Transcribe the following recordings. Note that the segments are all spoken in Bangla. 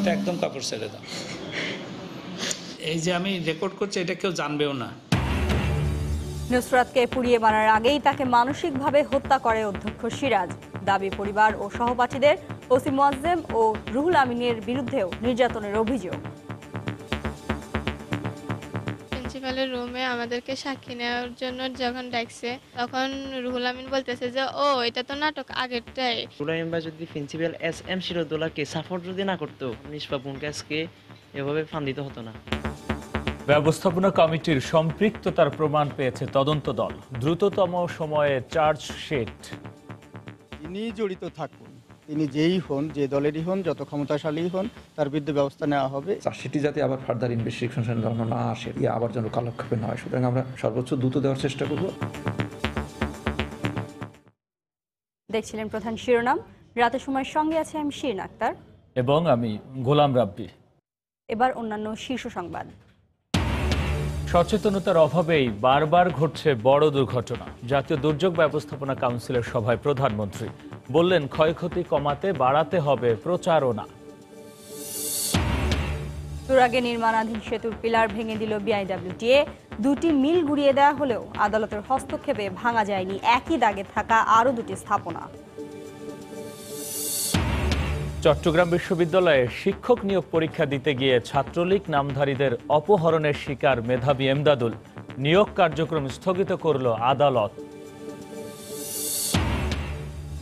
মুখেরটা একদম কাপড় ছেড়ে দাও। এই যে আমি রেকর্ড করছি, এটা কেউ জানবেও না। নুসরাতকে পুড়িয়ে মারার আগেই তাকে মানসিকভাবে হত্যা করে অধ্যক্ষ সিরাজ। দাবি পরিবার ও সহপাঠীদের। ওসি মোয়াজ্জেম ও রুহুল আমিনের বিরুদ্ধেও নির্যাতনের অভিযোগ। প্রিন্সিপালের রুমে আমাদেরকে সাক্ষী নেওয়ার জন্য যখন ডাকছে, তখন রুহুল আমিন বলতেছে যে ও এটা তো নাটক আগেরটাই। রুহুল আমিন যদি প্রিন্সিপাল SM সিরাজউদ্দৌলাকে সাপোর্ট যদি না করতো, নিষ্পাপ মুনকাসকে এভাবে ফান দিতে হতো না। ব্যবস্থাপনা কমিটির সম্পৃক্ততার প্রমাণ পেয়েছে তদন্ত দল। দ্রুততম সময়ে চার্জশিট। যিনি জড়িত থাকুন, তিনি যেই হন, যে দলেরই হন, যত ক্ষমতাশালী হন, তার বিরুদ্ধে ব্যবস্থা নেওয়া হবে। চার্জশিটটি যাতে আবার ফার্দার ইনভেস্টিগেশন না আসে, আবার যেন কালক্ষেপে না হয়, সুতরাং আমরা সর্বোচ্চ দ্রুত দেওয়ার চেষ্টা করব। দেখছিলেন প্রধান শিরোনাম। রাতের সময় সঙ্গে আছে আমি শিরিন আক্তার এবং আমি গোলাম রাব্বি। এবার অন্যান্য শীর্ষ সংবাদ। সচেতনতার অভাবেই বারবার ঘটছে বড় দুর্ঘটনা। জাতীয় দুর্যোগ ব্যবস্থাপনা কাউন্সিলের সভায় প্রধানমন্ত্রী বললেন, ক্ষয়ক্ষতি কমাতে বাড়াতে হবে প্রচারণা। তুরাগে নির্মাণাধীন সেতুর পিলার ভেঙে দিল বিআইডব্লিউটিএ। দুটি মিল গুড়িয়ে দেওয়া হলেও আদালতের হস্তক্ষেপে ভাঙা যায়নি একই দাগে থাকা আরও দুটি স্থাপনা। চট্টগ্রাম বিশ্ববিদ্যালয়ে শিক্ষক নিয়োগ পরীক্ষা দিতে গিয়ে ছাত্রলীগ নামধারীদের অপহরণের শিকার মেধাবী এমদাদুল। নিয়োগ কার্যক্রম স্থগিত করল আদালত।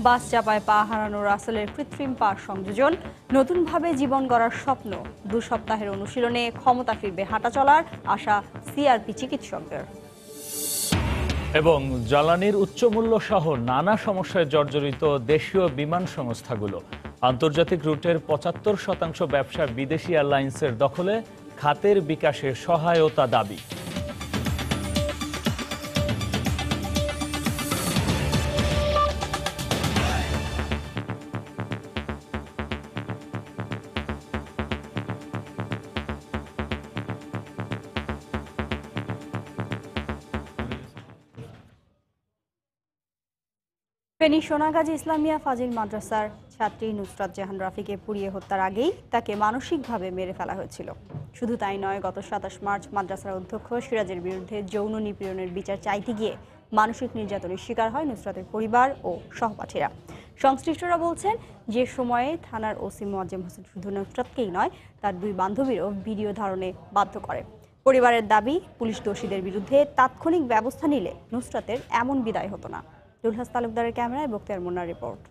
বাস চাপায় পা হারানো রাসেলের কৃত্রিম পা সংযোজন। নতুনভাবে জীবন গড়ার স্বপ্ন। 2 সপ্তাহের অনুশীলনে ক্ষমতা ফিরবে হাঁটা চলার আশা সিআরপি চিকিৎসকদের। এবং জ্বালানির উচ্চমূল্য সহ নানা সমস্যায় জর্জরিত দেশীয় বিমান সংস্থাগুলো। আন্তর্জাতিক রুটের 75% ব্যবসা বিদেশি এয়ারলাইন্সের দখলে। খাতের বিকাশে সহায়তা দাবি। ফেনী সোনাগাজী ইসলামিয়া ফাজিল মাদ্রাসার ছাত্রী নুসরাত জাহান রাফিকে পুড়িয়ে হত্যার আগেই তাকে মানসিকভাবে মেরে ফেলা হয়েছিল। শুধু তাই নয়, গত 27 মার্চ মাদ্রাসার অধ্যক্ষ সিরাজের বিরুদ্ধে যৌন নিপীড়নের বিচার চাইতে গিয়ে মানসিক নির্যাতনের শিকার হয় নুসরাতের পরিবার ও সহপাঠীরা। সংশ্লিষ্টরা বলছেন, যে সময়ে থানার ওসি মোয়াজ্জেম হোসেন শুধু নুসরাতকেই নয়, তার 2 বান্ধবীরও ভিডিও ধারণে বাধ্য করে। পরিবারের দাবি, পুলিশ দোষীদের বিরুদ্ধে তাৎক্ষণিক ব্যবস্থা নিলে নুসরাতের এমন বিদায় হতো না। জুলহাস তালুকদারের ক্যামেরায় বক্তিয়ার মুন্নার রিপোর্ট।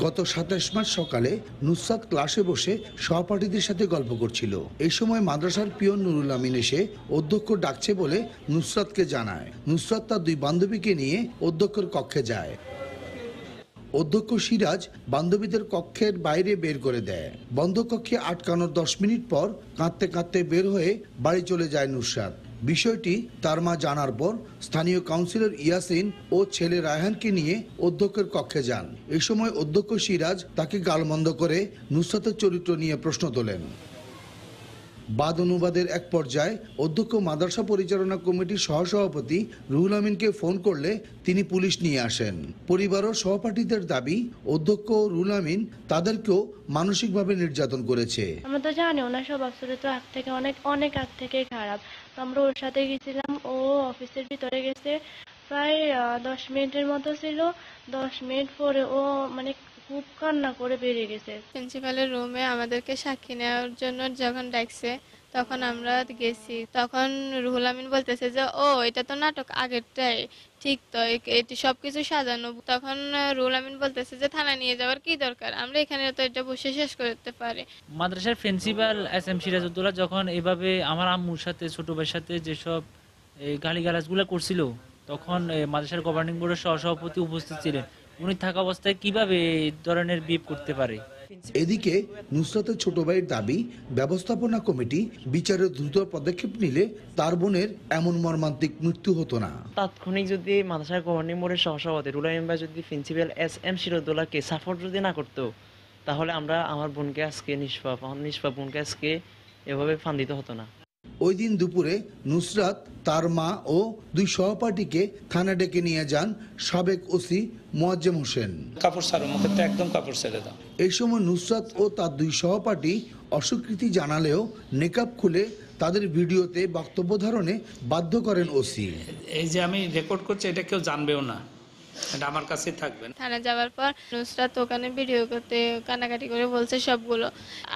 গত 27 মার্চ সকালে নুসরাত ক্লাসে বসে সহপাঠীদের সাথে গল্প করছিল। এই সময় মাদ্রাসার পিয়ন নুরুল আমিন এসে অধ্যক্ষ ডাকছে বলে নুসরাতকে জানায়। নুসরাত তার 2 বান্ধবীকে নিয়ে অধ্যক্ষের কক্ষে যায়। অধ্যক্ষ সিরাজ বান্ধবীদের কক্ষের বাইরে বের করে দেয়। বন্ধ কক্ষে আটকানোর 10 মিনিট পর কাঁদতে কাঁদতে বের হয়ে বাড়ি চলে যায় নুসরাত। বিষয়টি তার মা জানার পর স্থানীয় কাউন্সিলর ইয়াসিন ও ছেলে রায়হানকে নিয়ে অধ্যক্ষের কক্ষে যান। এই সময় অধ্যক্ষ সিরাজ তাকে গালমন্দ করে নুসরাতের চরিত্র নিয়ে প্রশ্ন তোলেন। বাদ অনুবাদের এক পর্যায়ে অধ্যক্ষ মাদ্রাসা পরিচালনা কমিটির সহসভাপতি রুহুল আমিনকে ফোন করলে তিনি পুলিশ নিয়ে আসেন। পরিবার ও সহপাঠীদের দাবি, অধ্যক্ষ রুহুল আমিন তাদেরকেও মানসিকভাবে নির্যাতন করেছে। আমরা তো জানি ওনার স্বভাব চরিত্র আগ থেকে অনেক আগ থেকে খারাপ। আমরা ওর সাথে গেছিলাম, ও অফিসের ভিতরে গেছে, প্রায় 10 মিনিটের মতো ছিল। 10 মিনিট পরে ও মানে খুব কান্না করে বেরিয়ে গেছে। প্রিন্সিপালের রুমে আমাদেরকে সাক্ষী নেওয়ার জন্য যখন ডাকছে, তখন আমরা গেছি। তখন রুহুল আমিন বলতেছে যে ও এটা তো নাটক আগেরটাই, ঠিক তো, এটি সবকিছু সাজানো। তখন রুহুল আমিন বলতেছে যে থানা নিয়ে যাওয়ার কি দরকার, আমরা এখানে তো এটা বসে শেষ করতে পারি। মাদ্রাসার প্রিন্সিপাল SM সিরাজউদ্দৌলা যখন এভাবে আমার আম্মুর সাথে ছোট ভাইয়ের সাথে যেসব গালিগালাজগুলো করছিল, তখন মাদ্রাসার গভর্নিং বোর্ডের সহসভাপতি উপস্থিত ছিলেন। উনি থাকা অবস্থায় কিভাবে এই ধরনের বিহেভ করতে পারে? এদিকে নুসরাতের ছোট ভাইয়ের দাবি, ব্যবস্থাপনা কমিটি বিচারে দ্রুত পদক্ষেপ নিলে তার বোনের এমন মর্মান্তিক মৃত্যু হতো না। তাৎক্ষণিক যদি মাদ্রাসার গভর্নিং বোর্ডের সহসভাপতি রুহুল আমিন যদি প্রিন্সিপাল SM সিরাজউদ্দৌলাকে সাপোর্ট যদি না করতো, তাহলে আমরা আমার বোনকে আজকে নিষ্পাপ বোনকে আজকে এভাবে ফান দিতে হতো না। ওই দিন দুপুরে নুসরাত, তার মা ও 2 সহপাঠীকে থানা ডেকে নিয়ে যান সাবেক ওসি মোয়াজ্জেম হোসেন। কাপড় ছাড়ো, মুখেরটা একদম কাপড় ছেড়ে দাও। এই সময় নুসরাত ও তার দুই সহপাঠী অস্বীকৃতি জানালেও নেকাব খুলে তাদের ভিডিওতে বক্তব্য ধারণে বাধ্য করেন ওসি। এই যে আমি রেকর্ড করছি এটা কেউ জানবেও না, এটা আমার কাছেই থাকবে। থানায় যাওয়ার পর নুসরাত ওখানে ভিডিও করতে কানাকাটি করে বলছে সবগুলো,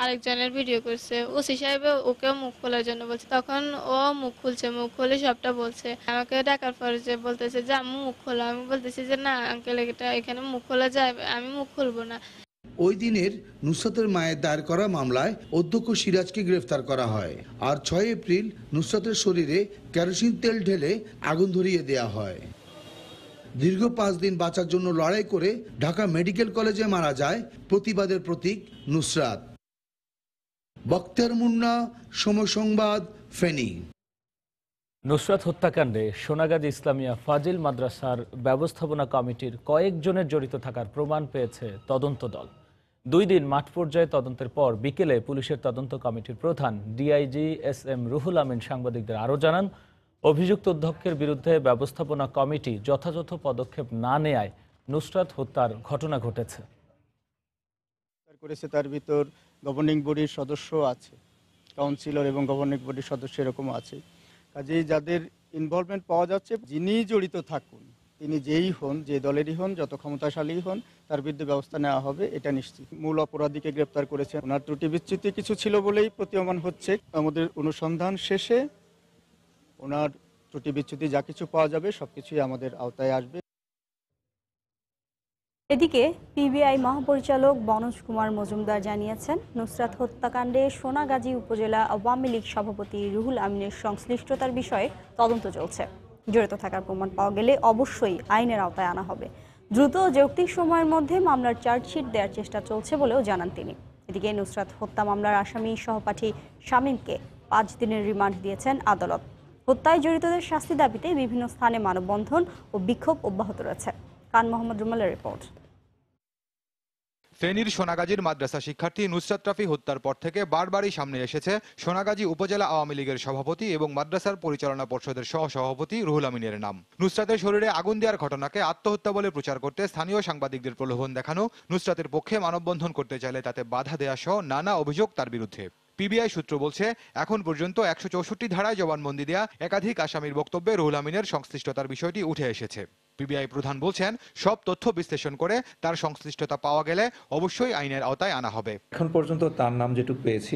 আরেকজনের ভিডিও করছে। ওসি সাহেব ওকেও মুখ খোলার জন্য বলছে, তখন ও মুখ খুলছে, মুখ খুলে সবটা বলছে। আমাকে ডাকার পর যে বলতেছে যে আমি মুখ খোলো, আমি বলতেছি যে না আঙ্কেল এটা এখানে মুখ খোলা যায়, আমি মুখ খুলবো না। ওই দিনের নুসরাতের মায়ের দায়ের করা মামলায় অধ্যক্ষ সিরাজকে গ্রেফতার করা হয় আর 6 এপ্রিল নুসরাতের শরীরে কেরোসিন তেল ঢেলে আগুন ধরিয়ে দেয়া হয়। দীর্ঘ 5 দিন বাঁচার জন্য লড়াই করে ঢাকা মেডিকেল কলেজে মারা যায় প্রতিবাদের প্রতীক নুসরাত। বখতিয়ার মুন্না, সময় সংবাদ, ফেনী। নুসরাত হত্যাকাণ্ডে সোনাগাজী ইসলামিয়া ফাজিল মাদ্রাসার ব্যবস্থাপনা কমিটির কয়েকজনের জড়িত থাকার প্রমাণ পেয়েছে তদন্ত দল। 2 দিন মাঠ পর্যায়ে তদন্তের পর বিকেলে পুলিশের তদন্ত কমিটির প্রধান ডিআইজি SM রুহুল আমিন সাংবাদিকদের আরও জানান, অভিযুক্ত অধ্যক্ষের বিরুদ্ধে ব্যবস্থাপনা কমিটি যথাযথ পদক্ষেপ না নেয়ায় নুসরাত হত্যার ঘটনা ঘটেছে। তার ভিতর গভর্নিং বডির সদস্য আছে, কাউন্সিলর এবং গভর্নিং বডির সদস্য এরকম আছে। কাজেই যাদের ইনভলভমেন্ট পাওয়া যাচ্ছে, যিনি জড়িত থাকুন, তিনি যেই হন, যে দলেরই হন, যত ক্ষমতাশালী হন, তার বিরুদ্ধে ব্যবস্থা নেওয়া হবে, এটা নিশ্চিত। মূল অপরাধীকে গ্রেপ্তার করেছে। ওনার ত্রুটি বিচ্যুতি কিছু ছিল বলেই প্রতীয়মান হচ্ছে। আমাদের অনুসন্ধান শেষে ওনার ত্রুটি বিচ্যুতি যা কিছু পাওয়া যাবে সবকিছুই আমাদের আওতায় আসবে। এদিকে পিবিআই মহাপরিচালক বনজ কুমার মজুমদার জানিয়েছেন, নুসরাত হত্যাকাণ্ডে সোনাগাজী উপজেলা আওয়ামী লীগ সভাপতি রুহুল আমিনের সংশ্লিষ্টতার বিষয়ে তদন্ত চলছে। জড়িত থাকার প্রমাণ পাওয়া গেলে অবশ্যই আইনের আওতায় আনা হবে। দ্রুত ও যৌক্তিক সময়ের মধ্যে মামলার চার্জশিট দেওয়ার চেষ্টা চলছে বলেও জানান তিনি। এদিকে নুসরাত হত্যা মামলার আসামি সহপাঠী শামীমকে 5 দিনের রিমান্ড দিয়েছেন আদালত। হত্যায় জড়িতদের শাস্তি দাবিতে বিভিন্ন স্থানে মানববন্ধন ও বিক্ষোভ অব্যাহত রয়েছে। খান মোহাম্মদ রুমালের রিপোর্ট। ফেনীর সোনাগাজীর মাদ্রাসা শিক্ষার্থী নুসরাত রাফি হত্যার পর থেকে বারবারই সামনে এসেছে সোনাগাজী উপজেলা আওয়ামী লীগের সভাপতি এবং মাদ্রাসার পরিচালনা পর্ষদের সহসভাপতি রুহুল আমিনের নাম। নুসরাতের শরীরে আগুন দেওয়ার ঘটনাকে আত্মহত্যা বলে প্রচার করতে স্থানীয় সাংবাদিকদের প্রলোভন দেখানো, নুসরাতের পক্ষে মানববন্ধন করতে চাইলে তাতে বাধা দেয়া সহ নানা অভিযোগ তার বিরুদ্ধে। পিবিআই সূত্র বলছে, এখন পর্যন্ত 164 ধারায় জবানবন্দি দেয়া একাধিক আসামির বক্তব্যে রুহুল আমিনের সংশ্লিষ্টতার বিষয়টি উঠে এসেছে। পিবিআই প্রধান বলছেন, সব তথ্য বিশ্লেষণ করে তার সংশ্লিষ্টতা পাওয়া গেলে অবশ্যই আইনের আওতায় আনা হবে। এখন পর্যন্ত তার নাম যেটুকু পেয়েছি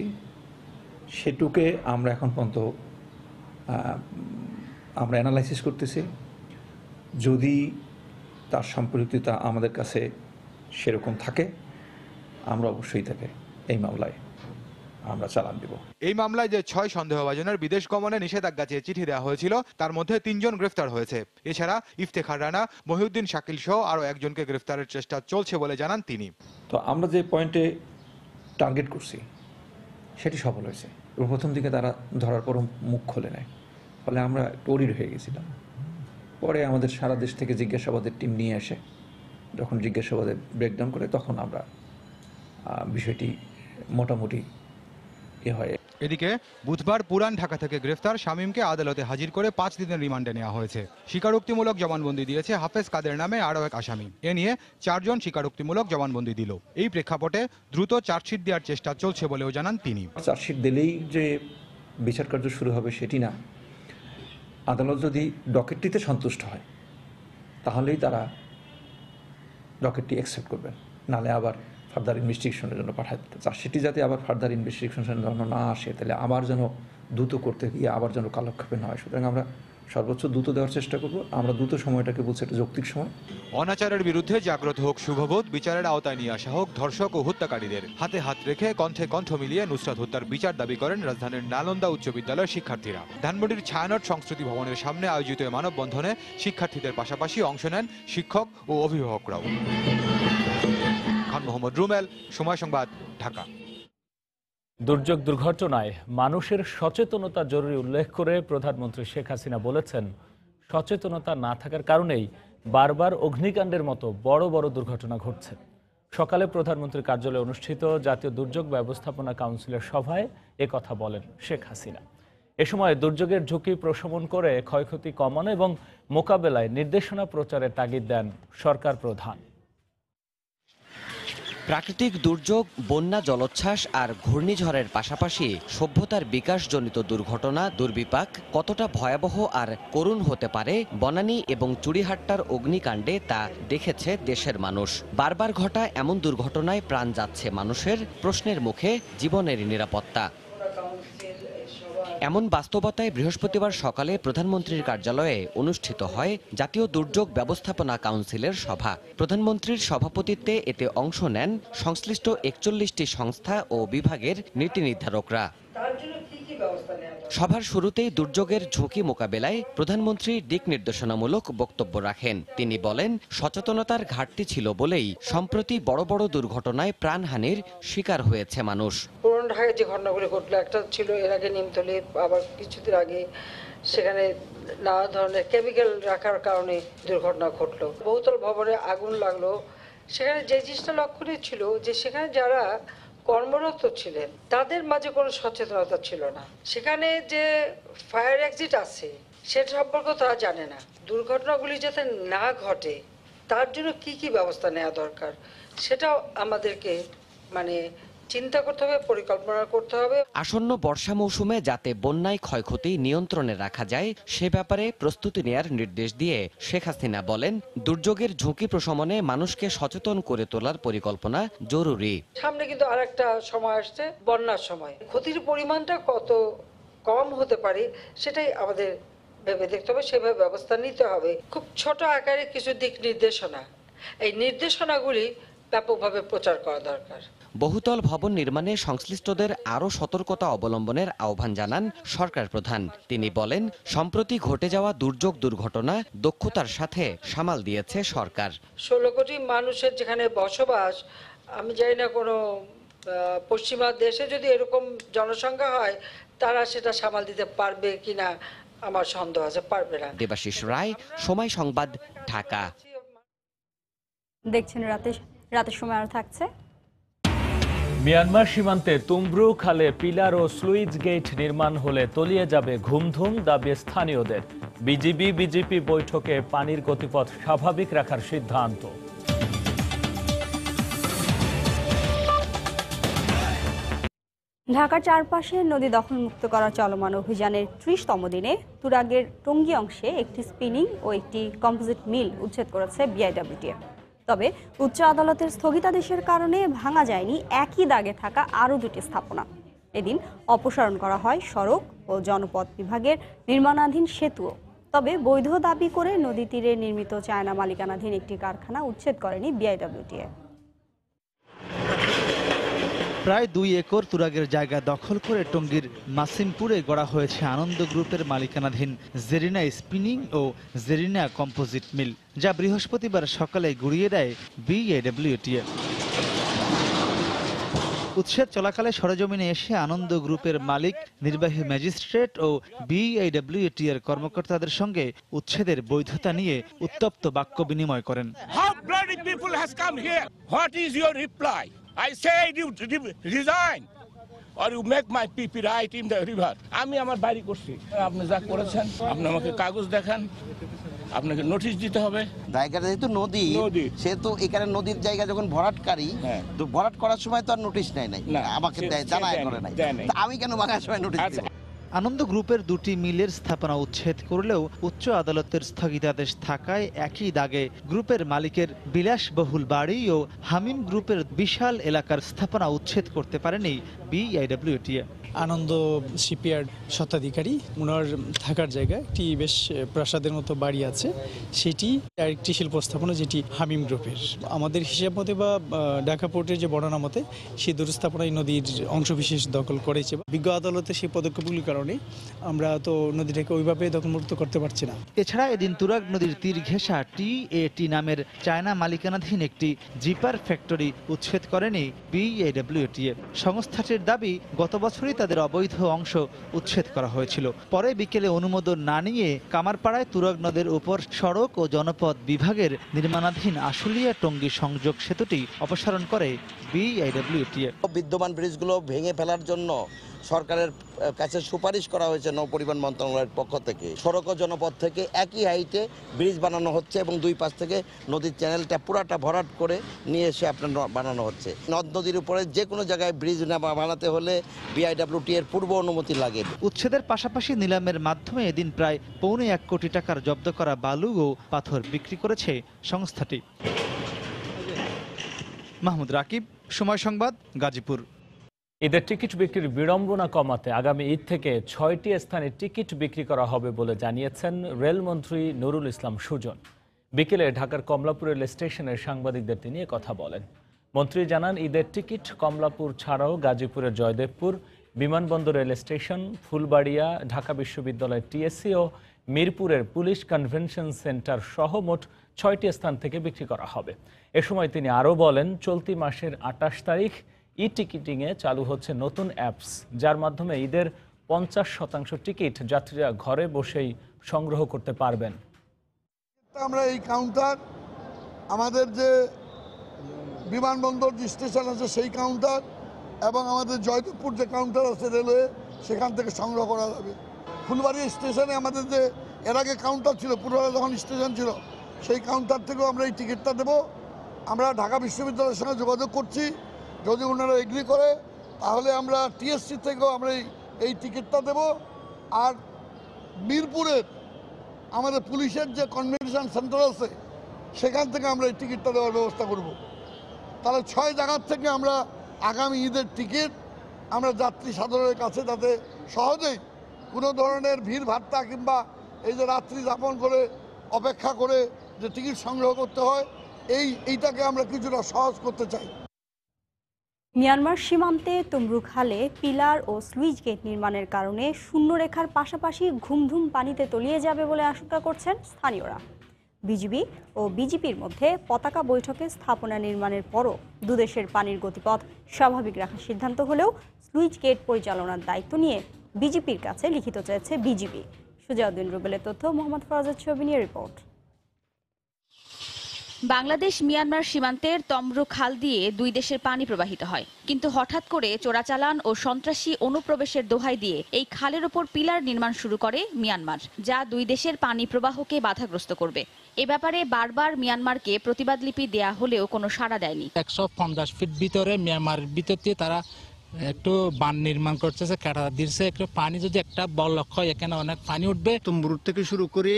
সেটুকে আমরা এখন পর্যন্ত আমরা অ্যানালাইসিস করতেছি। যদি তার সম্পৃক্ততা আমাদের কাছে সেরকম থাকে, আমরা অবশ্যই তাকে এই মামলায় আমরা চালান দেব। এই মামলায় যে 6 সন্দেহভাজনের বিদেশ গমনে নিষেধাজ্ঞা চেয়ে চিঠি দেওয়া হয়েছিল, তার মধ্যে 3 জন গ্রেফতার হয়েছে। এছাড়া ইফতেখার রানা, মহিউদ্দিন শাকিল সহ আরও একজনকে গ্রেফতারের চেষ্টা চলছে বলে জানান তিনি। তো আমরা যে পয়েন্টে টার্গেট করছি সেটি সফল হয়েছে। প্রথম দিকে তারা ধরার পর মুখ খোলে নেয়, ফলে আমরা টরিড হয়ে গেছিলাম। পরে আমাদের সারা দেশ থেকে জিজ্ঞাসাবাদের টিম নিয়ে আসে, যখন জিজ্ঞাসাবাদে ব্রেকডাউন করে তখন আমরা বিষয়টি মোটামুটি হয়। এদিকে বুধবার পুরান ঢাকা থেকে গ্রেফতার শামীমকে আদালতে হাজির করে 5 দিনের রিমান্ডে নেওয়া হয়েছে। স্বীকারোক্তিমূলক জবানবন্দি দিয়েছে হাফেজ কাদের নামে আরও এক আসামি। এ নিয়ে 4 জন স্বীকারোক্তিমূলক জবানবন্দি দিল। এই প্রেক্ষাপটে দ্রুত চার্জশিট দেওয়ার চেষ্টা চলছে বলেও জানান তিনি। চার্জশিট দিলেই যে বিচার কার্য শুরু হবে সেটি না, আদালত যদি ডকেটটিতে সন্তুষ্ট হয় তাহলেই তারা ডকেটটি অ্যাকসেপ্ট করবেন, নাহলে আবার ফার্দার ইনভেস্টিগেশনের জন্য পাঠায় দিতে। চার্জশিটটি যাতে আবার ফার্দার ইনভেস্টিগেশনের জন্য না আসে, তাহলে আবার যেন দ্রুত করতে গিয়ে আবার যেন কালক্ষেপে না হয়। সুতরাং আমরা সর্বোচ্চ দ্রুত দেওয়ার চেষ্টা করব। আমরা দ্রুত সময়টাকে বলছি একটা যৌক্তিক সময়। অনাচারের বিরুদ্ধে জাগ্রত হোক শুভবোধ, বিচারের আওতায় নিয়ে আসা হোক ধর্ষক ও হত্যাকারীদের। হাতে হাত রেখে কণ্ঠে কণ্ঠ মিলিয়ে নুসরাত হত্যার বিচার দাবি করেন রাজধানীর নালন্দা উচ্চ বিদ্যালয়ের শিক্ষার্থীরা। ধানমন্ডির ছায়ানট সংস্কৃতি ভবনের সামনে আয়োজিত মানববন্ধনে শিক্ষার্থীদের পাশাপাশি অংশ নেন শিক্ষক ও অভিভাবকরাও। খান মোহাম্মদ রুমেল, সময় সংবাদ, ঢাকা। দুর্যোগ দুর্ঘটনায় মানুষের সচেতনতা জরুরি উল্লেখ করে প্রধানমন্ত্রী শেখ হাসিনা বলেছেন, সচেতনতা না থাকার কারণেই বারবার অগ্নিকাণ্ডের মতো বড় বড় দুর্ঘটনা ঘটছে। সকালে প্রধানমন্ত্রীর কার্যালয়ে অনুষ্ঠিত জাতীয় দুর্যোগ ব্যবস্থাপনা কাউন্সিলের সভায় একথা বলেন শেখ হাসিনা। এ সময় দুর্যোগের ঝুঁকি প্রশমন করে ক্ষয়ক্ষতি কমানো এবং মোকাবেলায় নির্দেশনা প্রচারের তাগিদ দেন সরকার প্রধান। প্রাকৃতিক দুর্যোগ, বন্যা, জলোচ্ছ্বাস আর ঘূর্ণিঝড়ের পাশাপাশি সভ্যতার বিকাশজনিত দুর্ঘটনা, দুর্বিপাক কতটা ভয়াবহ আর করুণ হতে পারে বনানী এবং চুড়িহাট্টার অগ্নিকাণ্ডে তা দেখেছে দেশের মানুষ। বারবার ঘটা এমন দুর্ঘটনায় প্রাণ যাচ্ছে মানুষের, প্রশ্নের মুখে জীবনের নিরাপত্তা। এমন বাস্তবতায় বৃহস্পতিবার সকালে প্রধানমন্ত্রীর কার্যালয়ে অনুষ্ঠিত হয় জাতীয় দুর্যোগ ব্যবস্থাপনা কাউন্সিলের সভা। প্রধানমন্ত্রীর সভাপতিত্বে এতে অংশ নেন সংশ্লিষ্ট ৪১টি সংস্থা ও বিভাগের নীতি নির্ধারকরা। সভার শুরুতেই দুর্যোগের ঝুঁকি মোকাবেলায় প্রধানমন্ত্রী দিক নির্দেশনামূলক বক্তব্য রাখেন। তিনি বলেন, সচেতনতার ঘাটতি ছিল বলেই সম্প্রতি বড় বড় দুর্ঘটনায় প্রাণহানির শিকার হয়েছে মানুষ। পুরনো ঢাকায় যে ঘটনাগুলো ঘটলো, একটা ছিল এর আগে নিমতলে, আবার কিছুদিন আগে সেখানে নানা ধরনের কেমিক্যাল রাখার কারণে দুর্ঘটনা ঘটলো। বহুতল ভবনে আগুন লাগলো। সেখানে যে জিনিসটা লক্ষণীয় ছিল যে সেখানে যারা কর্মরত ছিলেন তাদের মাঝে কোনো সচেতনতা ছিল না। সেখানে যে ফায়ার এক্সিট আছে সেটা সম্পর্কে তারা জানে না। দুর্ঘটনাগুলি যাতে না ঘটে তার জন্য কি কি ব্যবস্থা নেওয়া দরকার সেটাও আমাদেরকে চিন্তা করতে হবে, পরিকল্পনা করতে হবে। আসন্ন বর্ষা মৌসুমে যাতে বন্যায় ক্ষয়ক্ষতি নিয়ন্ত্রণে রাখা যায় সে ব্যাপারে প্রস্তুতি নেয়ার নির্দেশ দিয়ে শেখ হাসিনা বলেন, দুর্যোগের ঝুঁকি প্রশমনে মানুষকে সচেতন করে তোলার পরিকল্পনা জরুরি। সামনে কিন্তু আরেকটা সময় আসছে, বন্যার সময়। ক্ষতির পরিমাণটা কত কম হতে পারে সেটাই আমাদের ভেবে দেখতে হবে, সেভাবে ব্যবস্থা নিতে হবে। খুব ছোট আকারে কিছু দিক নির্দেশনা, এই নির্দেশনাগুলি ব্যাপকভাবে প্রচার করা দরকার। বহুতল ভবন নির্মাণে সংশ্লিষ্টদের আরও সতর্কতা অবলম্বনের আহ্বান জানান সরকার প্রধান। তিনি বলেন, সম্প্রতি ঘটে যাওয়া দুর্যোগ দুর্ঘটনা দক্ষতার সাথে সামাল দিয়েছে সরকার। 16 কোটি মানুষের যেখানে বসবাস, আমি জানি না কোনো পশ্চিমা দেশে যদি এরকম জনসংখ্যা হয় তারা সেটা সামাল দিতে পারবে কিনা আমার সন্দেহ আছে, পারবে না। দেবাশিস রায়, সময় সংবাদ, ঢাকা। দেখছেন রাতের সময় আরো থাকছে। মিয়ানমার সীমান্তে তুমব্রু খালে পিলার ও স্লুইস গেট নির্মাণ হলে তলিয়ে যাবে ঘুমধুম, দাবি স্থানীয়দের। বিজেপি বৈঠকে পানির গতিপথ স্বাভাবিক রাখার সিদ্ধান্ত। ঢাকার চারপাশে নদী দখলমুক্ত করার চলমান অভিযানের ৩০তম দিনে তুরাগের টঙ্গী অংশে একটি স্পিনিং ও একটি কম্পোজিট মিল উচ্ছেদ করেছে বিআইডব্লিউটিএ। তবে উচ্চ আদালতের স্থগিতাদেশের কারণে ভাঙা যায়নি একই দাগে থাকা আরও দুটি স্থাপনা। এদিন অপসারণ করা হয় সড়ক ও জনপথ বিভাগের নির্মাণাধীন সেতুও। তবে বৈধ দাবি করে নদী তীরে নির্মিত চায়না মালিকানাধীন একটি কারখানা উচ্ছেদ করেনি বিআইডব্লিউটিএ। প্রায় ২ একর তুরাগের জায়গা দখল করে টঙ্গীর মাসিমপুরে গড়া হয়েছে আনন্দ গ্রুপের মালিকানাধীন জেরিনা স্পিনিং ও জেরিনা কম্পোজিট মিল, যা বৃহস্পতিবার সকালে গুড়িয়ে দেয় বিএডব্লিউটিএ। উচ্ছেদ চলাকালে সরেজমিনে এসে আনন্দ গ্রুপের মালিক, নির্বাহী ম্যাজিস্ট্রেট ও বিআইডব্লিউটিএর কর্মকর্তাদের সঙ্গে উচ্ছেদের বৈধতা নিয়ে উত্তপ্ত বাক্য বিনিময় করেন। I said you resign or you make my people right in the river. আমি আমার বাড়ি করছি, আপনি যা করেছেন আপনি আমাকে কাগজ দেখান, আপনাকে নোটিশ দিতে হবে। জায়গাটা যেহেতু নদী, সেহেতু এখানে নদীর জায়গা যখন ভরাটকারী, তো ভরাট করার সময় তো আর নোটিশ নেয় নাই, আমাকে জানায় করে নাই, আমি কেন ভাঙার সময় নোটিশ দেব? আনন্দ গ্রুপের দুটি মিলের স্থাপনা উচ্ছেদ করলেও উচ্চ আদালতের স্থগিতাদেশ থাকায় একই দাগে গ্রুপের মালিকের বিলাসবহুল বাড়ি ও হামিম গ্রুপের বিশাল এলাকার স্থাপনা উচ্ছেদ করতে পারেনি বিআইডব্লিউটিএ। আনন্দ শিপইয়ার্ড স্বত্বাধিকারী, ওনার থাকার জায়গায় একটি বেশ প্রাসাদের মতো বাড়ি আছে, সেটি আরেকটি শিল্প স্থাপনা যেটি হামিম গ্রুপের। আমাদের হিসাব মতে বা ঢাকা পোর্টের যে বর্ণনা মতে সেই দুরস্থাপনায় নদীর অংশবিশেষ দখল করেছে। বিজ্ঞ আদালতে সেই পদক্ষেপগুলির কারণে আমরা তো নদীটাকে ওইভাবে দখলমুক্ত করতে পারছি না। এছাড়া এদিন তুরাগ নদীর তীর ঘেঁষা টিএটি নামের চায়না মালিকানাধীন একটি জিপার ফ্যাক্টরি উচ্ছেদ করেনি বিএডব্লিউটিএ। সংস্থাটির দাবি, গত বছরই তাদের অবৈধ অংশ উচ্ছেদ করা হয়েছিল। পরে বিকেলে অনুমোদন না নিয়ে কামারপাড়ায় তুরাগ নদের উপর সড়ক ও জনপথ বিভাগের নির্মাণাধীন আশুলিয়া টঙ্গী সংযোগ সেতুটি অপসারণ করে বিআইডব্লিউটিএ। বিদ্যমান ব্রিজগুলো ভেঙে ফেলার জন্য সরকারের কাছে সুপারিশ করা হয়েছে নৌ পরিবহন মন্ত্রণালয়ের পক্ষ থেকে। সড়ক ও জনপথ থেকে একই হাইটে ব্রিজ বানানো হচ্ছে এবং দুই পাশ থেকে নদীর চ্যানেলটা পুরাটা ভরাট করে নিয়ে এসে আপনার বানানো হচ্ছে। নদ নদীর উপরে যে কোনো জায়গায় ব্রিজ বানাতে হলে BIWT এর পূর্ব অনুমতি লাগে। উচ্ছেদের পাশাপাশি নিলামের মাধ্যমে এদিন প্রায় 1.25 কোটি টাকার জব্দ করা বালু ও পাথর বিক্রি করেছে সংস্থাটি। মাহমুদ রাকিব, সময় সংবাদ, গাজীপুর। ঈদের টিকিট বিক্রির বিড়ম্বনা কমাতে আগামী ঈদ থেকে 6টি স্থানে টিকিট বিক্রি করা হবে বলে জানিয়েছেন রেলমন্ত্রী নুরুল ইসলাম সুজন। বিকেলে ঢাকার কমলাপুর রেল স্টেশনের সাংবাদিকদের তিনি কথা বলেন। মন্ত্রী জানান, ঈদের টিকিট কমলাপুর ছাড়াও গাজীপুরের জয়দেবপুর বিমানবন্দর রেল স্টেশন, ফুলবাড়িয়া, ঢাকা বিশ্ববিদ্যালয় TSC ও মিরপুরের পুলিশ কনভেনশন সেন্টার সহ মোট 6টি স্থান থেকে বিক্রি করা হবে। এ সময় তিনি আরও বলেন, চলতি মাসের 28 তারিখ ই-টিকিটিংয়ে চালু হচ্ছে নতুন অ্যাপস, যার মাধ্যমে ঈদের 50% টিকিট যাত্রীরা ঘরে বসেই সংগ্রহ করতে পারবেন। আমরা এই কাউন্টার, আমাদের যে বিমানবন্দর যে স্টেশন আছে সেই কাউন্টার এবং আমাদের জয়দেবপুর যে কাউন্টার আছে রেলওয়ে, সেখান থেকে সংগ্রহ করা যাবে। ফুলবাড়িয়া স্টেশনে আমাদের যে এর আগে কাউন্টার ছিল, পুরোনো যখন স্টেশন ছিল, সেই কাউন্টার থেকেও আমরা এই টিকিটটা দেবো। আমরা ঢাকা বিশ্ববিদ্যালয়ের সঙ্গে যোগাযোগ করছি, যদি ওনারা এগ্রি করে তাহলে আমরা TSC থেকেও আমরা এই টিকিটটা দেব। আর মিরপুরের আমাদের পুলিশের যে কনভেনশন সেন্টার আছে সেখান থেকে আমরা এই টিকিটটা দেওয়ার ব্যবস্থা করব। তাহলে 6 জায়গার থেকে আমরা আগামী ঈদের টিকিট আমরা যাত্রী সাধারণের কাছে যাতে সহজেই কোনো ধরনের ভিড় ভাট্টা কিংবা এই যে রাত্রি যাপন করে অপেক্ষা করে যে টিকিট সংগ্রহ করতে হয়, এইটাকে আমরা কিছুটা সহজ করতে চাই। মিয়ানমার সীমান্তে তমরুখালে পিলার ও স্লুইস গেট নির্মাণের কারণে শূন্যরেখার পাশাপাশি ঘুমধুম পানিতে তলিয়ে যাবে বলে আশঙ্কা করছেন স্থানীয়রা। বিজিবি ও বিজেপির মধ্যে পতাকা বৈঠকে স্থাপনা নির্মাণের পরও দুদেশের পানির গতিপথ স্বাভাবিক রাখার সিদ্ধান্ত হলেও স্লুইস গেট পরিচালনার দায়িত্ব নিয়ে বিজেপির কাছে লিখিত চেয়েছে বিজিবি। সুজাউদ্দিন রুবেলের তথ্য, মোহাম্মদ ফরাজের ছবি নিয়ে রিপোর্ট। বাংলাদেশ মিয়ানমার সীমান্তের তমরুক খাল দিয়ে দুই দেশের পানি প্রবাহিত হয়, কিন্তু হঠাৎ করে চোরাচালান ও সন্ত্রাসী অনুপ্রবেশের দোহাই দিয়ে এই খালের ওপর পিলার নির্মাণ শুরু করে মিয়ানমার, যা দুই দেশের পানি প্রবাহকে বাধাগ্রস্ত করবে। এ ব্যাপারে বারবার মিয়ানমারকে প্রতিবাদ লিপি দেয়া হলেও কোনো সাড়া দেয়নি। 150 ফিট ভিতরে মিয়ানমার ভিতর দিয়ে তারা একটু বান নির্মাণ করছে, কাটা দিচ্ছে। একটু পানি যদি একটা বড় লক্ষ্য, এখানে অনেক পানি উঠবে। তম্বুর থেকে শুরু করে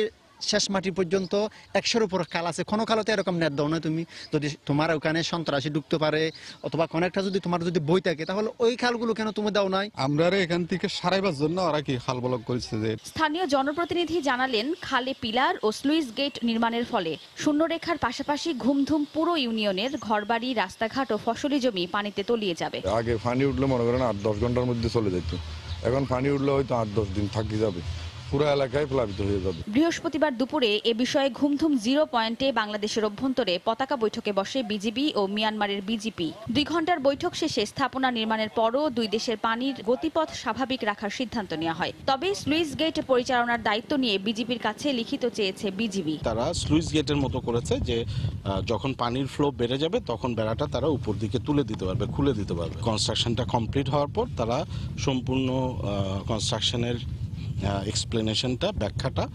শেষ মাটি পর্যন্ত 100-র উপর খাল আছে। কোনো খালতে এরকম নেট দাও না তুমি, যদি তোমার ওখানে সন্ত্রাসী ঢুকতে পারে অথবা কোনো একটা যদি তোমার যদি বই থাকে, তাহলে ওই খালগুলো কেন তুমি দাও নাই? আমরা এখান থেকে সারাইবার জন্য ওরা কি খাল ব্লক করেছে। যে স্থানীয় জনপ্রতিনিধি জানালেন, খালে পিলার ও স্লুইস গেট নির্মাণের ফলে শূন্যরেখার পাশাপাশি ঘুমধুম পুরো ইউনিয়নের ঘরবাড়ি, রাস্তাঘাট ও ফসলি জমি পানিতে তলিয়ে যাবে। আগে পানি উঠলে মনে করেন 8-10 ঘন্টার মধ্যে চলে যেত, এখন পানি উঠলে হয়তো 8-10 দিন থাকি যাবে, পুরো এলাকায় প্লাবিত হয়ে যাবে। বৃহস্পতিবার দুপুরে এ বিষয়ে ঘুমধুম 0 পয়েন্টে বাংলাদেশের অভ্যন্তরে পতাকা বৈঠকে বসে বিজিবি ও মিয়ানমারের বিজেপি। 2 ঘন্টার বৈঠক শেষে স্থাপনা নির্মাণের পরও দুই দেশের পানির গতিপথ স্বাভাবিক রাখার সিদ্ধান্ত নেওয়া হয়। তবে স্লুইস গেট পরিচালনার দায়িত্ব নিয়ে বিজেপির কাছে লিখিত চেয়েছে বিজিবি। তারা স্লুইস গেটের মতো করেছে যে যখন পানির ফ্লো বেড়ে যাবে তখন বেড়াটা তারা উপর দিকে তুলে দিতে পারবে, খুলে দিতে পারবে। কনস্ট্রাকশনটা কমপ্লিট হওয়ার পর তারা সম্পূর্ণ কনস্ট্রাকশনের এক্সপ্লেনেশনটা, ব্যাখ্যাটা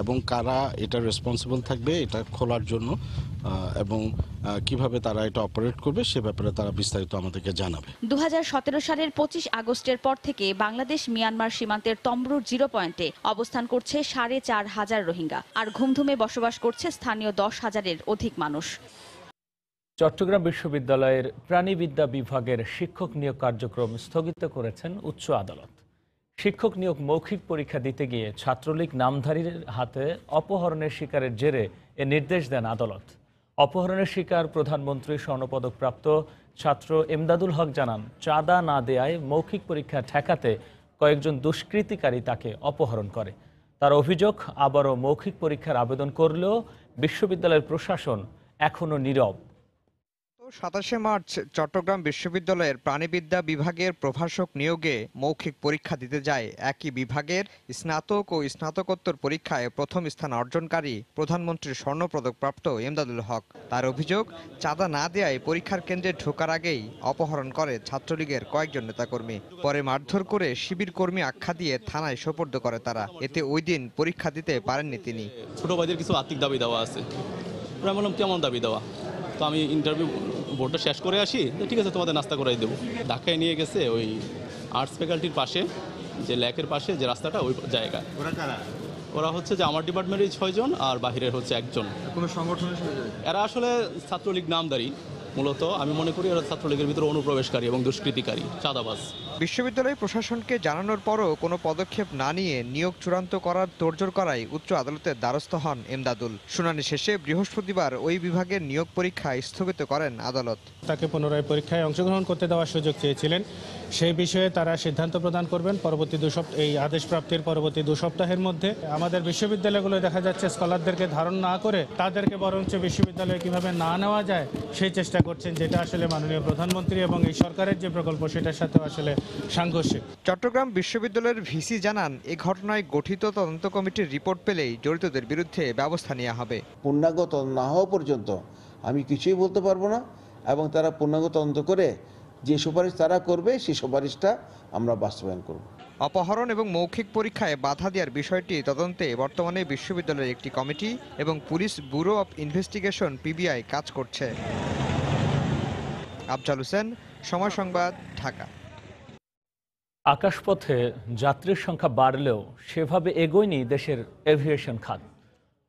এবং কারা এটা রেসপন্সিবল থাকবে এটা খোলার জন্য এবং কিভাবে তারা এটা অপারেট করবে সে ব্যাপারে তারা বিস্তারিত আমাদেরকে জানাবে। 2017 সালের 25 আগস্টের পর থেকে বাংলাদেশ মিয়ানমার সীমান্তের তমরুর 0 পয়েন্টে অবস্থান করছে 4,500 রোহিঙ্গা, আর ঘুমধুমে বসবাস করছে স্থানীয় 10,000-এর অধিক মানুষ। চট্টগ্রাম বিশ্ববিদ্যালয়ের প্রাণীবিদ্যা বিভাগের শিক্ষক নিয়োগ কার্যক্রম স্থগিত করেছেন উচ্চ আদালত। শিক্ষক নিয়োগ মৌখিক পরীক্ষা দিতে গিয়ে ছাত্রলীগ নামধারীর হাতে অপহরণের শিকারের জেরে এ নির্দেশ দেন আদালত। অপহরণের শিকার প্রধানমন্ত্রী স্বর্ণপদকপ্রাপ্ত ছাত্র এমদাদুল হক জানান, চাঁদা না দেয়ায় মৌখিক পরীক্ষা ঠেকাতে কয়েকজন দুষ্কৃতিকারী তাকে অপহরণ করে। তার অভিযোগ, আবারও মৌখিক পরীক্ষার আবেদন করলেও বিশ্ববিদ্যালয়ের প্রশাসন এখনও নীরব। 27 মার্চ চট্টগ্রাম বিশ্ববিদ্যালয়ের প্রাণিবিদ্যা বিভাগের প্রভাষক নিয়োগে মৌখিক পরীক্ষা দিতে যায় একই বিভাগের স্নাতক ও স্নাতকোত্তর পরীক্ষায় প্রথম স্থান অর্জনকারী প্রধানমন্ত্রীর স্বর্ণপদকপ্রাপ্ত এমদাদুল হক। তার অভিযোগ, চাঁদা না দেয়ায় পরীক্ষার কেন্দ্রে ঢোকার আগেই অপহরণ করে ছাত্রলীগের কয়েকজন নেতাকর্মী। পরে মারধর করে শিবির কর্মী আখ্যা দিয়ে থানায় সোপর্দ করে তারা। এতে ওই দিন পরীক্ষা দিতে পারেননি তিনি। ছোট ভাইদের কিছু আর্থিক দাবি দেওয়া আছে, আমি বললাম কেমন দাবি দেওয়া, তো আমি ইন্টারভিউ বোর্ডটা শেষ করে আসি, তো ঠিক আছে তোমাদের নাস্তা করাই দেবো। ঢাকায় নিয়ে গেছে ওই আর্টস ফ্যাকাল্টির পাশে, যে ল্যাকের পাশে যে রাস্তাটা, ওই জায়গায়। ওরা হচ্ছে যে আমার ডিপার্টমেন্টের 6 জন আর বাহিরের হচ্ছে 1 জন। কোনো সংগঠনের সাথে এরা আসলে ছাত্রলীগ নামদারি, মূলত আমি মনে করি এরা ছাত্রলীগের ভিতরে অনুপ্রবেশকারী এবং দুষ্কৃতিকারী, চাঁদাবাজ। বিশ্ববিদ্যালয় প্রশাসনকে জানানোর পরও কোনো পদক্ষেপ না নিয়ে নিয়োগ চূড়ান্ত করার তোড়জোড় করায় উচ্চ আদালতের দ্বারস্থ হন এমদাদুল। শুনানি শেষে বৃহস্পতিবার ওই বিভাগের নিয়োগ পরীক্ষা স্থগিত করেন আদালত। তাকে পুনরায় পরীক্ষায় অংশগ্রহণ করতে দেওয়ার সুযোগ চেয়েছিলেন, সেই বিষয়ে তারা সিদ্ধান্ত প্রদান করবেন পরবর্তী 2 সপ্তাহ, এই আদেশ প্রাপ্তির পরবর্তী 2 সপ্তাহের মধ্যে। আমাদের বিশ্ববিদ্যালয়গুলো দেখা যাচ্ছে স্কলারদেরকে ধারণ না করে তাদেরকে বরঞ্চ বিশ্ববিদ্যালয়ে কিভাবে না নেওয়া যায় সেই চেষ্টা করছেন, যেটা আসলে মাননীয় প্রধানমন্ত্রী এবং এই সরকারের যে প্রকল্প সেটার সাথে আসলে সাংঘর্ষিক। চট্টগ্রাম বিশ্ববিদ্যালয়ের ভিসি জানান, এই ঘটনায় গঠিত তদন্ত কমিটির রিপোর্ট পেলেই জড়িতদের বিরুদ্ধে ব্যবস্থা নেওয়া হবে। পূর্ণাঙ্গ তদন্ত না হওয়া পর্যন্ত আমি কিছুই বলতে পারবো না, এবং তারা পূর্ণাঙ্গ তদন্ত করে যে সুপারিশ তারা করবে সেই সুপারিশটা আমরা বাস্তবায়ন করব। অপহরণ এবং মৌখিক পরীক্ষায় বাধা দেওয়ার বিষয়টি তদন্তে বর্তমানে বিশ্ববিদ্যালয়ের একটি কমিটি এবং police bureau of investigation PBI কাজ করছে। আফজাল হোসেন, সময় সংবাদ, ঢাকা। আকাশপথে যাত্রীর সংখ্যা বাড়লেও সেভাবে এগোয়নি দেশের এভিয়েশন খাত।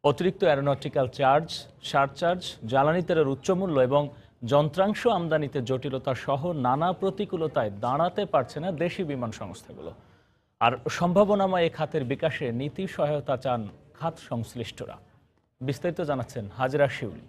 অতিরিক্ত অ্যারোনটিক্যাল চার্জ, সারচার্জ, জ্বালানি তেলের উচ্চমূল্য এবং যন্ত্রাংশ আমদানিতে জটিলতা সহ নানা প্রতিকূলতায় দাঁড়াতে পারছে না দেশি বিমান সংস্থাগুলো। আর সম্ভাবনাময় এ খাতের বিকাশে নীতি সহায়তা চান খাত সংশ্লিষ্টরা। বিস্তারিত জানাচ্ছেন হাজরা শিউলি।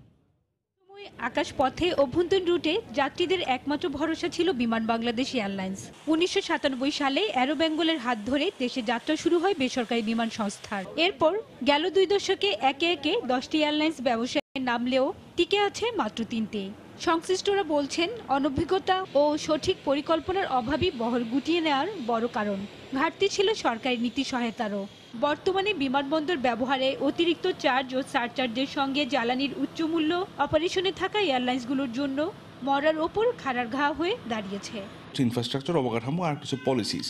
আকাশপথে অভ্যন্তরীণ রুটে যাত্রীদের একমাত্র ভরসা ছিল বিমান বাংলাদেশ এয়ারলাইন্স। 1997 সালে অ্যারো বেঙ্গলের হাত ধরে দেশে যাত্রা শুরু হয় বেসরকারি বিমান সংস্থার। এরপর গেল 2 দশকে একে একে 10টি এয়ারলাইন্স ব্যবসায় নামলেও টিকে আছে মাত্র 3টি। সংশ্লিষ্টরা বলছেন, অনভিজ্ঞতা ও সঠিক পরিকল্পনার অভাবই বহর গুটিয়ে নেওয়ার বড় কারণ। ঘাটতি ছিল সরকারি নীতি সহায়তারও। বর্তমানে বিমানবন্দর ব্যবহারে অতিরিক্ত চার্জ ও সারচার্জের সঙ্গে জ্বালানির উচ্চমূল্য অপারেশনে থাকা এয়ারলাইন্সগুলোর জন্য মরার ওপর খাড়ার ঘা হয়ে দাঁড়িয়েছে। ইনফ্রাস্ট্রাকচার, অবকাঠামো আর কিছু পলিসিস,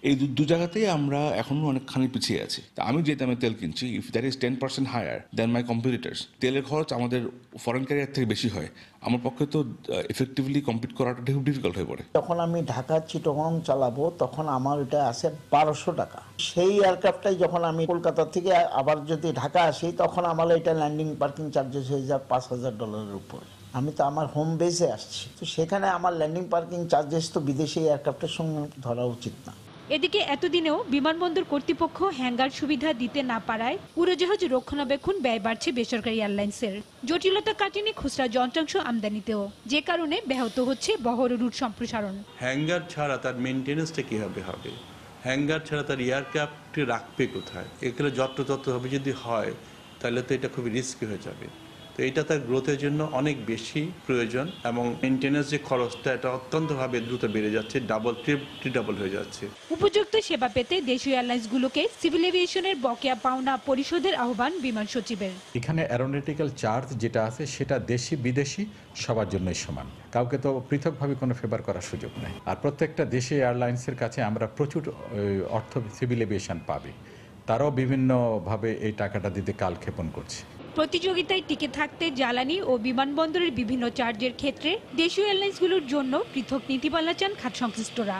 এই দু জায়গাতেই আমরা এখনো অনেকখানি পিছিয়ে আছি। আমি যে দামে তেল কিনছি, if that is 10% higher than my competitors, তেলের খরচ আমাদের ফরেন ক্যারিয়ার থেকে বেশি হয়, আমার পক্ষে তো এফেক্টিভলি কম্পিট করাটা খুব ডিফিকাল্ট হয়ে পড়ে। যখন আমি ঢাকা চিটাগং চালাবো তখন আমার এটা আসে 1200 টাকা। সেই এয়ারক্রাফটটাই যখন আমি কলকাতা থেকে আবার যদি ঢাকা আসি তখন আমার এটা ল্যান্ডিং পার্কিং চার্জেস হয়ে যায় $5000 উপরে। আমি তো আমার হোম বেসে আসছি, তো সেখানে আমার ল্যান্ডিং পার্কিং চার্জেস তো বিদেশি এয়ারক্রাফটের সঙ্গে ধরা উচিত না। এদিকে এতদিনেও বিমানবন্দর কর্তৃপক্ষ হ্যাঙ্গার সুবিধা দিতে না পারায় উড়োজাহাজ রক্ষণাবেক্ষণ ব্যয় বাড়ছে বেসরকারি এয়ারলাইন্সের। জটিলতা কাটেনি খুচরা যন্ত্রাংশ আমদানিতেও, যে কারণে ব্যাহত হচ্ছে বহর রুট সম্প্রসারণ। হ্যাঙ্গার ছাড়া তার মেনটেন্যান্সটা কীভাবে হবে? হ্যাঙ্গার ছাড়া তার এয়ারক্রাফট রাখবে কোথায়? এগুলো যত্রতত্রভাবে যদি হয় তাহলে তো এটা খুবই রিস্কি হয়ে যাবে। তো এটা তার গ্রোথের জন্য অনেক বেশি প্রয়োজন, এবং মেনটেন্যান্স যে খরচটা এটা অত্যন্তভাবে দ্রুত বেড়ে যাচ্ছে, ট্রিপল হয়ে যাচ্ছে। উপযুক্ত সেবা পেতে দেশীয় এয়ারলাইন্সগুলোকে সিভিল এভিয়েশনের বকেয়া পাওনা পরিশোধের আহ্বান বিমান সচিবের। এখানে অ্যারোনটিক্যাল চার্জ যেটা আছে সেটা দেশি বিদেশি সবার জন্যই সমান, কাউকে তো পৃথকভাবে কোনো ফেভার করার সুযোগ নেই। আর প্রত্যেকটা দেশি এয়ারলাইন্সের কাছে আমরা প্রচুর অর্থ সিভিল এভিয়েশন পাবে, তারাও বিভিন্নভাবে এই টাকাটা দিতে কালক্ষেপণ করছে। প্রতিযোগিতায় টিকে থাকতে জ্বালানি ও বিমানবন্দরের বিভিন্ন চার্জের ক্ষেত্রে দেশীয় এয়ারলাইন্সগুলোর জন্য পৃথক নীতিমালা চান খাত সংশ্লিষ্টরা।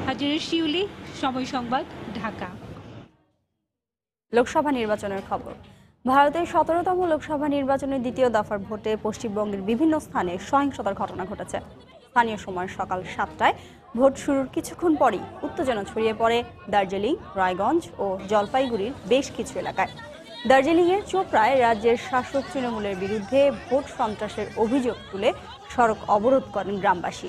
হাজরা শিউলি, সময় সংবাদ, ঢাকা। লোকসভা নির্বাচনের খবর। ভারতের 17তম লোকসভা নির্বাচনের দ্বিতীয় দফার ভোটে পশ্চিমবঙ্গের বিভিন্ন স্থানে সহিংসতার ঘটনা ঘটেছে। স্থানীয় সময় সকাল 7টায় ভোট শুরুর কিছুক্ষণ পরই উত্তেজনা ছড়িয়ে পড়ে দার্জিলিং, রায়গঞ্জ ও জলপাইগুড়ির বেশ কিছু এলাকায়। দার্জিলিংয়ের চোপড়ায় রাজ্যের শাসক তৃণমূলের বিরুদ্ধে ভোট সন্ত্রাসের অভিযোগ তুলে সড়ক অবরোধ করেন গ্রামবাসী।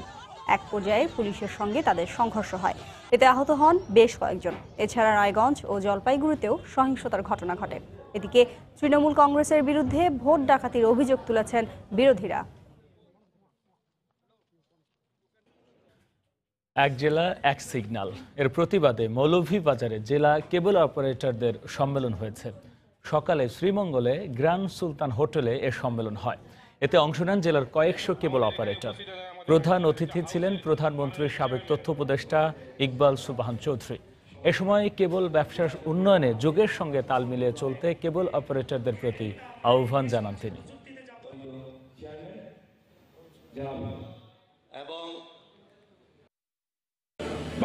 এক পর্যায়ে পুলিশের সঙ্গে তাদের সংঘর্ষ হয়, এতে আহত হন বেশ কয়েকজন। এছাড়া রায়গঞ্জ ও জলপাইগুড়িতেও সহিংসতার ঘটনা ঘটে। এদিকে তৃণমূল কংগ্রেসের বিরুদ্ধে ভোট ডাকাতির অভিযোগ তুলেছেন বিরোধীরা। এক জেলা এক সিগন্যাল এর প্রতিবাদে মৌলভীবাজারে জেলা কেবল অপারেটরদের সম্মেলন হয়েছে। সকালে শ্রীমঙ্গলে গ্র্যান্ড সুলতান হোটেলে এ সম্মেলন হয়। এতে অংশ নেন জেলার কয়েকশো কেবল অপারেটর। প্রধান অতিথি ছিলেন প্রধানমন্ত্রীর সাবেক তথ্য উপদেষ্টা ইকবাল সুবহান চৌধুরী। এ সময় কেবল ব্যবসার উন্নয়নে যুগের সঙ্গে তাল মিলিয়ে চলতে কেবল অপারেটরদের প্রতি আহ্বান জানান তিনি।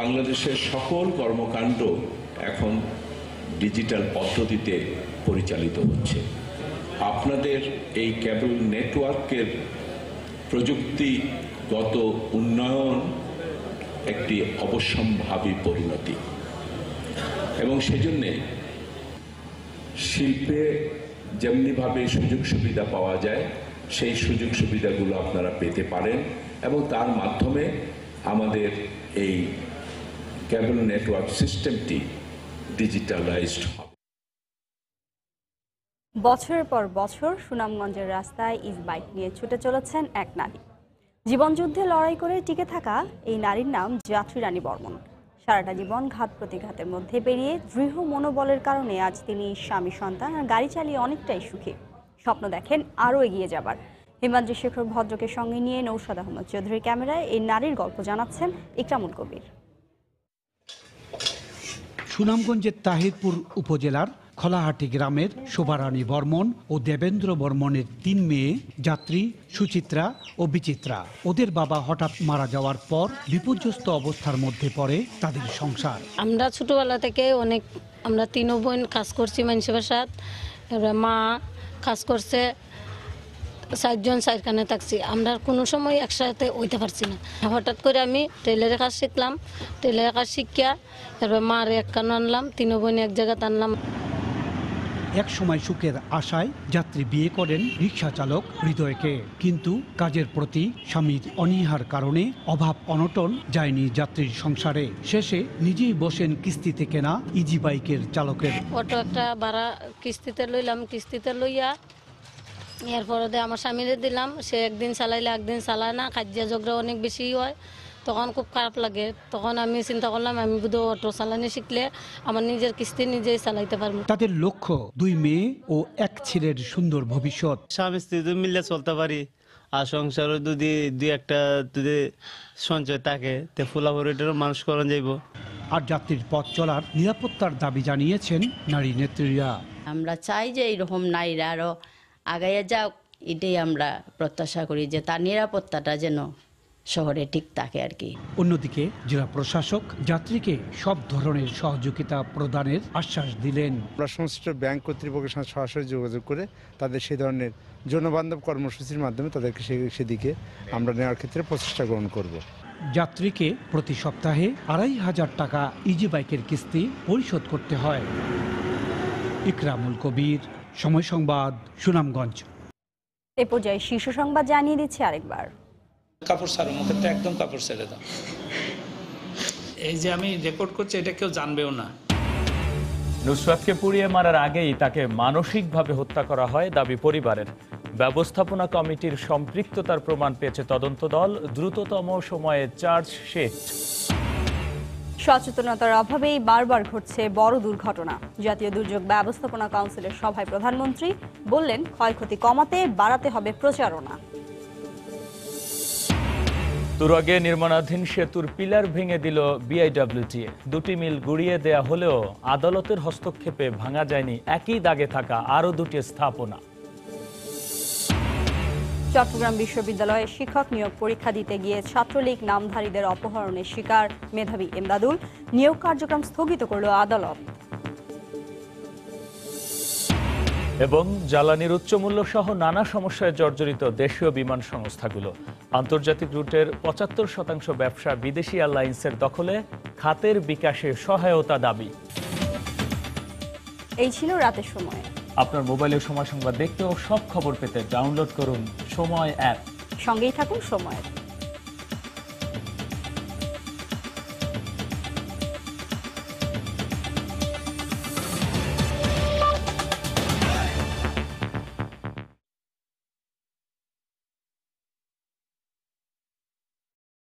বাংলাদেশের সকল কর্মকাণ্ড এখন ডিজিটাল পদ্ধতিতে পরিচালিত হচ্ছে। আপনাদের এই কেবল নেটওয়ার্কের প্রযুক্তিগত উন্নয়ন একটি অবশ্যম্ভাবী পরিণতি এবং সেজন্যে শিল্পে যেমনিভাবে সুযোগ সুবিধা পাওয়া যায় সেই সুযোগ সুবিধাগুলো আপনারা পেতে পারেন এবং তার মাধ্যমে আমাদের এই কেবল নেটওয়ার্ক সিস্টেমটি ডিজিটালাইজড হবে। বছরের পর বছর সুনামগঞ্জের রাস্তায় ইজ-বাইক নিয়ে ছুটে চলেছেন এক নারী। জীবনযুদ্ধে লড়াই করে টিকে থাকা এই নারীর নাম যাত্রী রানী বর্মন। সারাটা জীবন ঘাত প্রতিঘাতের মধ্যে পেরিয়ে দৃঢ় মনোবলের কারণে আজ তিনি স্বামী, সন্তান আর গাড়ি চালিয়ে অনেকটাই সুখী। স্বপ্ন দেখেন আরও এগিয়ে যাবার। হিমাদ্রি শেখর ভদ্রকে সঙ্গে নিয়ে নৌশাদ আহমদ চৌধুরীর ক্যামেরায় এই নারীর গল্প জানাচ্ছেন ইকরামুল কবির। সুনামগঞ্জের তাহিরপুর উপজেলার খলাহাটি গ্রামের শোভারানী বর্মন ও দেবেন্দ্র বর্মনের 3 মেয়ে যাত্রী, সুচিত্রা ও বিচিত্রা। ওদের বাবা হঠাৎ মারা যাওয়ার পর বিপর্যস্ত অবস্থার মধ্যে পড়ে তাদের সংসার। আমরা ছোটবেলা থেকে আমরা 3 বোন কাজ করছি মানুষের বাসাত। মা কাজ করছে, 4 জন 4 খানে থাকছি। আমরা কোনো সময় একসাথে হইতে পারছি না। হঠাৎ করে আমি টেলারের কাজ শিখলাম। টেলারের কাজ শিখিয়া এবার মার এক কান আনলাম, 3 বোন এক জায়গাতে আনলাম। এক সময় সুখের আশায় যাত্রী বিয়ে করেন রিক্সা চালক হৃদয়কে, কিন্তু কাজের প্রতি স্বামীর অনীহার কারণে অভাব অনটন যায়নি যাত্রীর সংসারে। শেষে নিজেই বসেন কিস্তিতে কেনা ইজি বাইকের চালকের। অটো একটা ভাড়া কিস্তিতে লইলাম, কিস্তিতে লইয়া এরপরে আমার স্বামীরে দিলাম। সে একদিন চালাইলে একদিন চালায় না, কাজিয়া ঝগড়া অনেক বেশি হয়। তখন খুব খারাপ লাগে। তখন আমি চিন্তা করলাম আমি বুধ অটো চালানি শিখলে আমার নিজের কিস্তি নিজেই চালাইতে পারবো। তাদের লক্ষ্য 2 মেয়ে ও 1 ছেলের সুন্দর ভবিষ্যৎ। স্বামী স্ত্রী মিলে চলতে পারি আর সংসারে যদি 2-1টা যদি সঞ্চয় থাকে তে ফুলাফরিটারও মানুষ করান যাইব। আর যাত্রীর পথ চলার নিরাপত্তার দাবি জানিয়েছেন নারী নেত্রীরা। আমরা চাই যে এইরকম নারীরা আরো আগাইয়া যাক, এটাই আমরা প্রত্যাশা করি যে তার নিরাপত্তাটা যেন শহরে ঠিক থাকে আর কি। অন্যদিকে জেলা প্রশাসক যাত্রীকে সব ধরনের সহযোগিতা প্রদানের আশ্বাস দিলেন। আমরা সংশ্লিষ্ট ব্যাংক কর্তৃপক্ষের সাথে সরাসরি যোগাযোগ করে তাদের সেই ধরনের জনবান্ধব কর্মসূচির মাধ্যমে তাদেরকে সেদিকে আমরা নেওয়ার ক্ষেত্রে প্রচেষ্টা গ্রহণ করব। যাত্রীকে প্রতি সপ্তাহে 2500 টাকা ইজি বাইকের কিস্তি পরিশোধ করতে হয়। ইকরামুল কবির, সময় সংবাদ, সুনামগঞ্জ। এ পর্যায়ে শীর্ষ সংবাদ জানিয়ে দিচ্ছি আরেকবার। কাপড় ছাড়ো, মুখেরটা একদম কাপড় ছেড়ে দাও। এই যে আমি রেকর্ড করছি এটা কেউ জানবেও না। নুসরাতকে পুড়িয়ে মারার আগেই তাকে মানসিকভাবে হত্যা করা হয় দাবি পরিবারের। ব্যবস্থাপনা কমিটির সম্পৃক্ততার প্রমাণ পেয়েছে তদন্ত দল। দ্রুততম সময়ে চার্জশিট। সচেতনতার অভাবেই বারবার ঘটছে বড় দুর্ঘটনা। জাতীয় দুর্যোগ ব্যবস্থাপনা কাউন্সিলের সভায় প্রধানমন্ত্রী বললেন, ক্ষয়ক্ষতি কমাতে বাড়াতে হবে প্রচারণা। তুরগে নির্মাণাধীন সেতুর পিলার ভেঙে দিল বিআইডব্লিউটিএ। 2টি মিল গুড়িয়ে দেয়া হলেও আদালতের হস্তক্ষেপে ভাঙা যায়নি একই দাগে থাকা আরও 2টি স্থাপনা। চট্টগ্রাম বিশ্ববিদ্যালয়ে শিক্ষক নিয়োগ পরীক্ষা দিতে গিয়ে ছাত্রলীগ নামধারীদের অপহরণের শিকার মেধাবী এমদাদুল। নিয়োগ কার্যক্রম স্থগিত করল আদালত। এবং জ্বালানির উচ্চমূল্য সহ নানা সমস্যায় জর্জরিত দেশীয় বিমান সংস্থাগুলো। আন্তর্জাতিক রুটের 75% ব্যবসা বিদেশি এয়ারলাইন্সের দখলে, খাতের বিকাশে সহায়তা দাবি। এই ছিল রাতের সময়। আপনার মোবাইলে সময় সংবাদ দেখতে ও সব খবর পেতে ডাউনলোড করুন সময় অ্যাপ। সঙ্গেই থাকুন সময়।